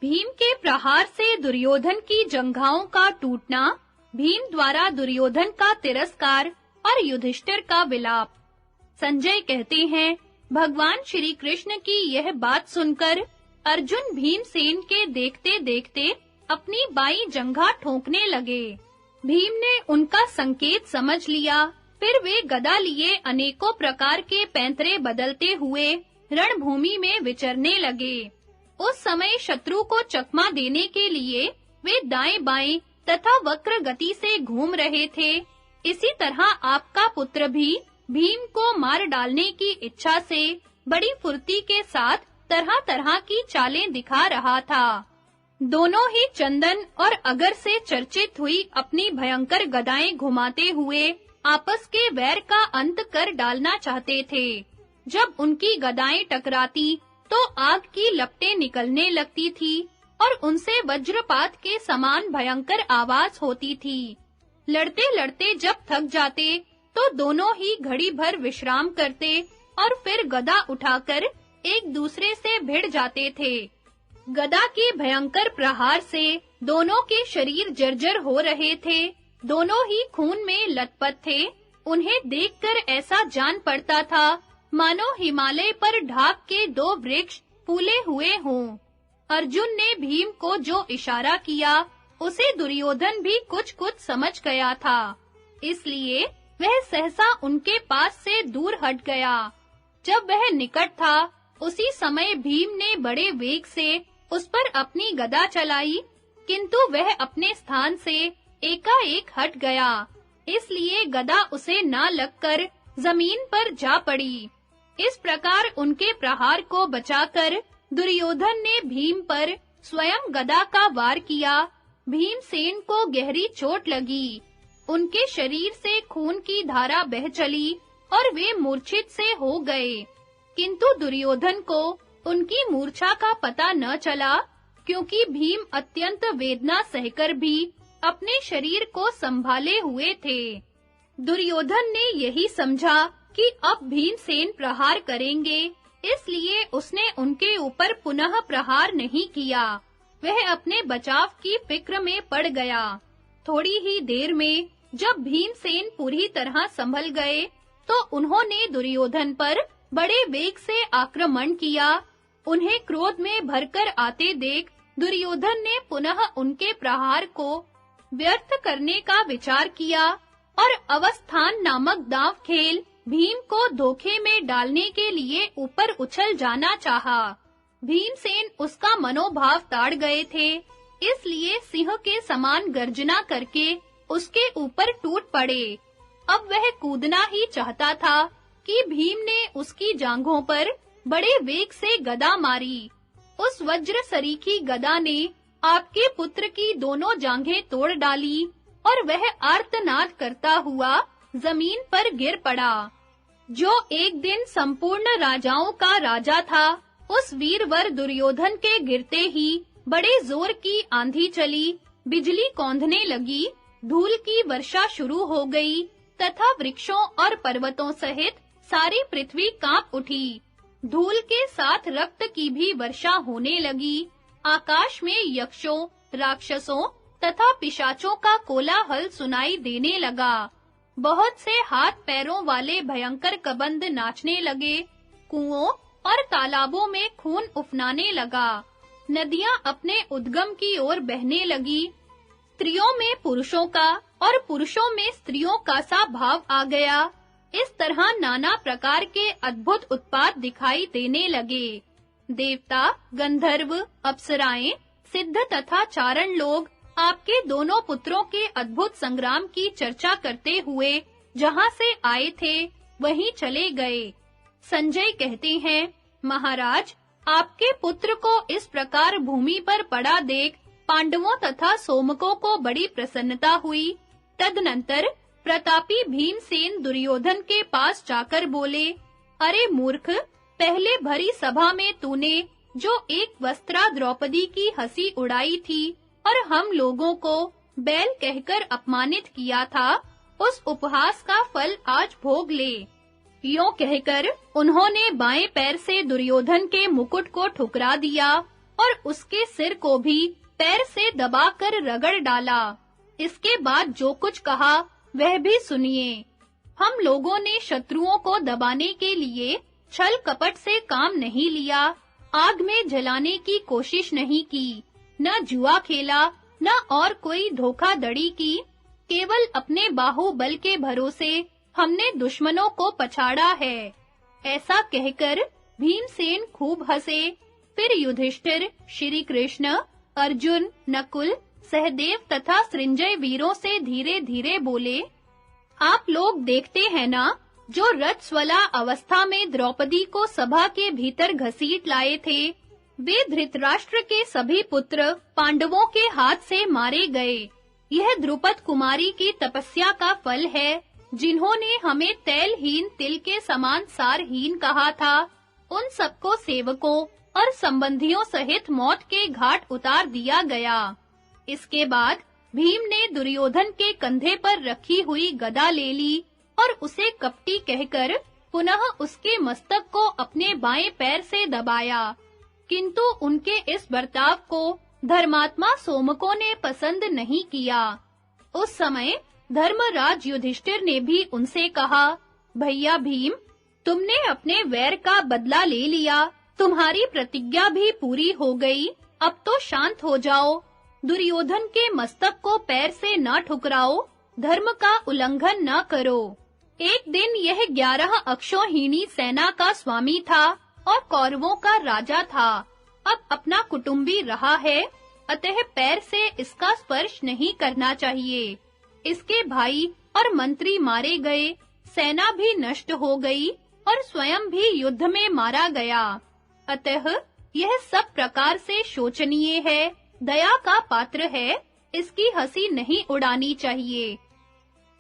भीम के प्रहार से दुर्योधन की जंघाओं का टूटना, भीम द्वारा दुर्योधन का तिरस्कार और युधिष्ठिर का विलाप। संजय कहते हैं, भगवान श्री कृष्ण की यह बात सुनकर अर्जुन भीमसेन के देखते-देखते अपनी बाईं जंघा ठोंकने लगे। भीम ने उनका संकेत समझ लिया, फिर वे गदा लिए अनेकों प्रकार के पैंतरे बदलते हुए रणभूमि में विचरने लगे। उस समय शत्रु को चकमा देने के लिए वे दाएं-बाएं तथा वक्र गति से घूम रहे थे। इसी तरह आपका पुत्र भी भीम को मार डालने की इच्छा से बड़ी फुर्ती के साथ तरह-तरह की चालें दिखा रहा था। दोनों ही चंदन और अगर से चर्चित हुई अपनी भयंकर गदाएं घुमाते हुए आपस के वैर का अंत कर डालना चाहते थे। जब उनकी गदाएं टकराती तो आग की लपटें निकलने लगती थी और उनसे वज्रपात के समान भयंकर आवाज होती थी। लड़ते-लड़ते जब थक जाते तो दोनों ही घड़ी भर विश्राम करते और फिर गदा उठाकर एक दूसरे से भिड़ जाते थे। गदा के भयंकर प्रहार से दोनों के शरीर जर्जर हो रहे थे। दोनों ही खून में लथपथ थे। उन्हें देखकर ऐसा जान पड़ता था मानो हिमालय पर ढाक के दो वृक्ष फूले हुए हों। अर्जुन ने भीम को जो इशारा किया उसे दुर्योधन भी कुछ-कुछ समझ गया था। इसलिए वह सहसा उनके पास से दूर हट गया। जब वह निकट था उसी समय भीम ने बड़े वेग से उस पर अपनी गदा चलाई, किंतु वह अपने स्थान से एकाएक हट गया। इसलिए गदा उसे ना लगकर जमीन पर जा पड़ी। इस प्रकार उनके प्रहार को बचाकर दुर्योधन ने भीम पर स्वयं गदा का वार किया। भीमसेन को गहरी चोट लगी। उनके शरीर से खून की धारा बह चली और वे मूर्छित से हो गए। किंतु दुर्योधन को उनकी मूर्छा का पता न चला, क्योंकि भीम अत्यंत वेदना सहकर भी अपने शरीर को संभाले हुए थे। दुर्योधन ने यही समझा कि अब भीमसेन प्रहार करेंगे, इसलिए उसने उनके ऊपर पुनः प्रहार नहीं किया। वह अपने बचाव की फिक्र में पड़ गया। थोड़ी ही देर में जब भीमसेन पूरी तरह संभल गए, तो उन्होंने दुर्योधन पर बड़े वेग से आक्रमण किया। उन्हें क्रोध में भरकर आते देख दुर्योधन ने पुनः उनके प्रहार को व्यर्थ करने का विचार किया और अवस्थान नामक दांव खेल भीम को धोखे में डालने के लिए ऊपर उछल जाना चाहा। भीमसेन उसका मनोभाव ताड़ गए थे, इसलिए सिंह के समान गर्जना करके उसके ऊपर टूट पड़े। अब वह कूदना ही चाहता था कि भीम ने उसकी जांघों पर बड़े वेग से गदा मारी। उस वज्र सरीखी गदा ने आपके पुत्र की दोनों जांघें तोड़ डाली और वह आर्तनाद करता हुआ जमीन पर गिर पड़ा। जो एक दिन संपूर्ण राजाओं का राजा था, उस वीरवर दुर्योधन के गिरते ही बड़े जोर की आंधी चली, बिजली कौंधने लगी, धूल की वर्षा शुरू हो गई तथा वृक्षों और पर्वतों सहित सारी पृथ्वी कांप उठी। धूल के साथ रक्त की भी वर्षा होने लगी। आकाश में यक्षों, राक्षसों तथा पिशाचों का कोलाहल सुनाई देने लगा। बहुत से हाथ पैरों वाले भयंकर कबंध नाचने लगे। कुओं और तालाबों में खून उफनाने लगा। नदियां अपने उद्गम की ओर बहने लगी। स्त्रियों में पुरुषों का और पुरुषों में स्त्रियों का सा भाव आ गया। इस तरह नाना प्रकार के अद्भुत उत्पात दिखाई देने लगे। देवता, गंधर्व, अप्सराएं, सिद्ध तथा चारण लोग आपके दोनों पुत्रों के अद्भुत संग्राम की चर्चा करते हुए जहां से आए थे वहीं चले गए। संजय कहते हैं, महाराज, आपके पुत्र को इस प्रकार भूमि पर पड़ा देख पांडवों तथा सोमकों को बड़ी प्रसन्नता हुई। तदनंतर प्रतापी भीमसेन दुर्योधन के पास जाकर बोले, अरे मूर्ख, पहले भरी सभा में तूने जो एक वस्त्रा द्रौपदी की हंसी उड़ाई थी और हम लोगों को बैल कहकर अपमानित किया था, उस उपहास का फल आज भोग ले। यों कहकर उन्होंने बाएं पैर से दुर्योधन के मुकुट को ठुकरा दिया और उसके सिर को भी पैर से दबाकर रगड़ डाला। इसके बाद जो कुछ कहा वह भी सुनिए। हम लोगों ने शत्रुओं को दबाने के लिए छल कपट से काम नहीं लिया, आग में जलाने की कोशिश नहीं की, न जुआ खेला, न और कोई धोखाधड़ी की। केवल अपने बाहुबल के भरोसे हमने दुश्मनों को पछाड़ा है। ऐसा कहकर भीमसेन खूब हंसे। फिर युधिष्ठिर, श्री कृष्ण, अर्जुन, नकुल, सहदेव तथा सृंजय वीरों से धीरे-धीरे बोले, आप लोग देखते हैं ना, जो रथस्वला अवस्था में द्रौपदी को सभा के भीतर घसीट लाए थे, वे धृतराष्ट्र के सभी पुत्र पांडवों के हाथ से मारे गए। यह द्रुपद कुमारी की तपस्या का फल है, जिन्होंने हमें तैलहीन तिल के समान सारहीन कहा था। उन सबको सेवकों और संबंधियों सहित मौत के घाट उतार दिया गया। इसके बाद भीम ने दुर्योधन के कंधे पर रखी हुई गदा ले ली और उसे कपटी कहकर पुनः उसके मस्तक को अपने बाएं पैर से दबाया। किंतु उनके इस बर्ताव को धर्मात्मा सोमकों ने पसंद नहीं किया। उस समय धर्मराज युधिष्ठिर ने भी उनसे कहा, भैया भीम, तुमने अपने वैर का बदला ले लिया, तुम्हारी प्रतिज्ञा भी पूरी हो गई, अब तो शांत हो जाओ। दुर्योधन के मस्तक को पैर से न ठुकराओ, धर्म का उल्लंघन न करो। एक दिन यह 11 अक्षौहिणी सेना का स्वामी था और कौरवों का राजा था। अब अपना कुटुंबी रहा है, अतः पैर से इसका स्पर्श नहीं करना चाहिए। इसके भाई और मंत्री मारे गए, सेना भी नष्ट हो गई और स्वयं भी युद्ध में मारा गया। अतः यह सब प्रकार से शोचनीय है, दया का पात्र है, इसकी हंसी नहीं उड़ानी चाहिए।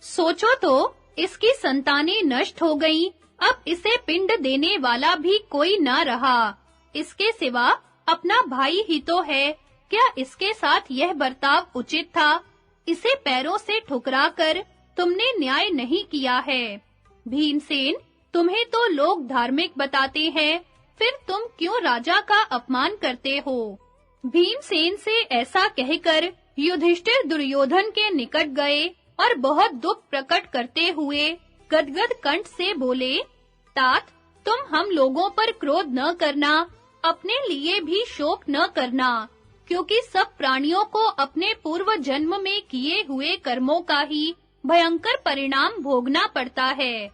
सोचो तो, इसकी संतानें नष्ट हो गईं, अब इसे पिंड देने वाला भी कोई न रहा। इसके सिवा अपना भाई ही तो है, क्या इसके साथ यह बर्ताव उचित था? इसे पैरों से ठुकराकर तुमने न्याय नहीं किया है। भीमसेन, तुम्हें तो लोग धार्मिक बताते हैं, फिर तुम क्यों राजा का अपमान करते हो? भीमसेन से ऐसा कहकर युधिष्ठिर दुर्योधन के निकट गए और बहुत दुख प्रकट करते हुए गदगद कंठ से बोले, तात, तुम हम लोगों पर क्रोध न करना, अपने लिए भी शोक न करना, क्योंकि सब प्राणियों को अपने पूर्व जन्म में किए हुए कर्मों का ही भयंकर परिणाम भोगना पड़ता है।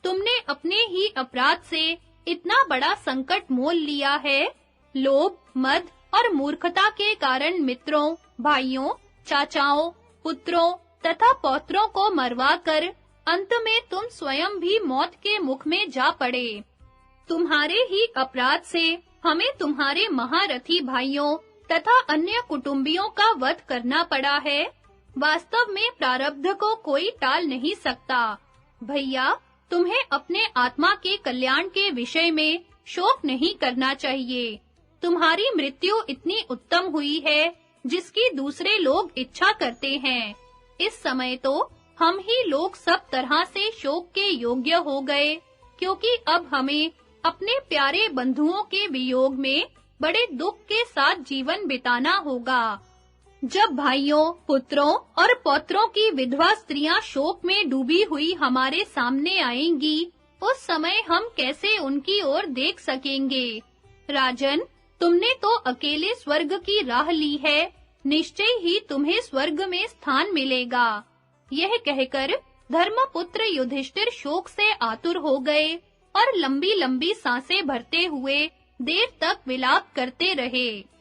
तुमने अपने ही अपराध से इतना बड़ा संकट मोल लिया है। लोभ, मद और मूर्खता के कारण मित्रों, भाइयों, चाचाओं, पुत्रों तथा पौत्रों को मरवाकर अंत में तुम स्वयं भी मौत के मुख में जा पड़े। तुम्हारे ही अपराध से हमें तुम्हारे महारथी भाइयों तथा अन्य कुटुंबियों का वध करना पड़ा है। वास्तव में प्रारब्ध को कोई टाल नहीं सकता। भैया, तुम्हें अपने आत्मा के कल्याण के विषय में शोक नहीं करना चाहिए। तुम्हारी मृत्यु इतनी उत्तम हुई है, जिसकी दूसरे लोग इच्छा करते हैं। इस समय तो हम ही लोग सब तरह से शोक के योग्य हो गए, क्योंकि अब हमें अपने प्यारे बंधुओं के वियोग में बड़े दुख के साथ जीवन बिताना होगा। जब भाइयों, पुत्रों और पौत्रों की विधवा स्त्रियां शोक में डूबी हुई हमारे सामने आएंगी, उस समय हम कैसे उनकी ओर देख सकेंगे? राजन, तुमने तो अकेले स्वर्ग की राह ली है, निश्चय ही तुम्हें स्वर्ग में स्थान मिलेगा। यह कहकर धर्मपुत्र युधिष्ठिर शोक से आतुर हो गए और लंबी-लंबी सांसें भरते हुए देर तक विलाप करते रहे।